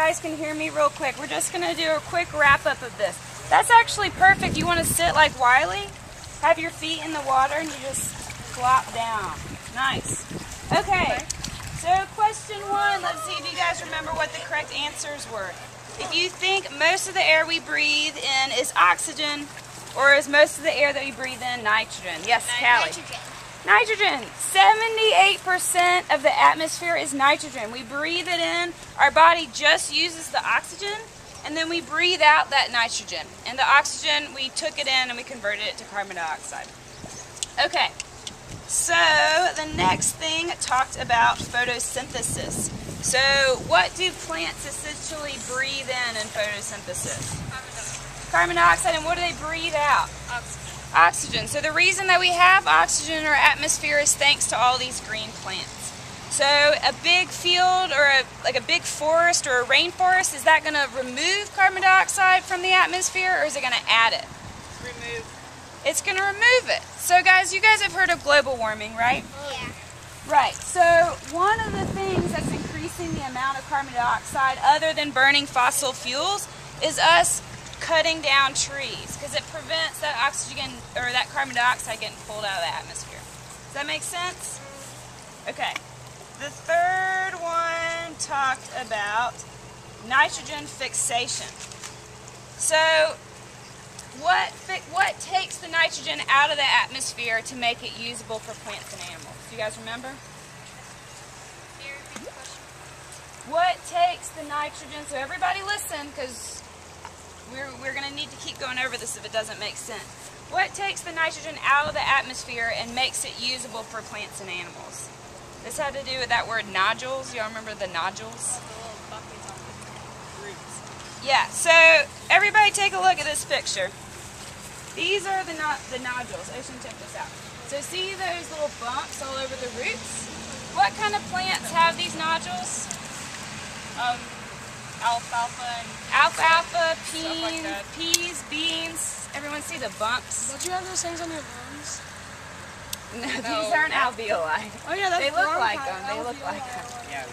guys can hear me real quick, we're just going to do a quick wrap up of this. That's actually perfect. You want to sit like Wiley, have your feet in the water, and you just flop down. Nice. Okay, so question 1, let's see if you guys remember what the correct answers were. If you think most of the air we breathe in is oxygen, or is most of the air that we breathe in nitrogen? Yes, Callie. Nitrogen. 78% of the atmosphere is nitrogen. We breathe it in, our body just uses the oxygen, and then we breathe out that nitrogen. And the oxygen, we took it in and we converted it to carbon dioxide. Okay, so the next thing talked about photosynthesis. So what do plants essentially breathe in photosynthesis? Carbon dioxide. And what do they breathe out? Oxygen. So the reason that we have oxygen in our atmosphere is thanks to all these green plants. So a big field or like a big forest or a rainforest, is that going to remove carbon dioxide from the atmosphere, or is it going to add it? Remove. It's going to remove it. So guys, you guys have heard of global warming, right? Yeah. Right. So one of the things that's increasing the amount of carbon dioxide, other than burning fossil fuels, is us cutting down trees, because it prevents that oxygen or that carbon dioxide getting pulled out of the atmosphere. Does that make sense? Okay. The third one talked about nitrogen fixation. So what takes the nitrogen out of the atmosphere to make it usable for plants and animals? Do you guys remember? What takes the nitrogen? So everybody listen, because we're going to need to keep going over this if it doesn't make sense. What takes the nitrogen out of the atmosphere and makes it usable for plants and animals? This had to do with that word nodules. Y'all remember the nodules? The little buckets on the roots. Yeah, so everybody take a look at this picture. These are the nodules. Ocean, check this out. So see those little bumps all over the roots? What kind of plants have these nodules? Alfalfa, peas, beans. Everyone see the bumps? Don't you have those things on your lungs? No, these aren't alveoli. Oh yeah, that's They look like them. They look like them. Yeah,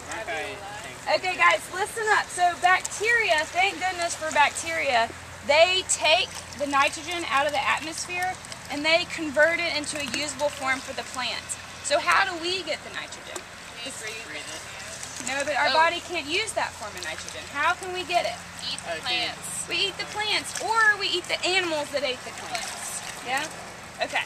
Okay guys, listen up. So bacteria, thank goodness for bacteria, they take the nitrogen out of the atmosphere and they convert it into a usable form for the plant. So how do we get the nitrogen? No, but our body can't use that form of nitrogen. How can we get it? Eat the plants. We eat the plants, or we eat the animals that ate the plants. Yeah? Okay.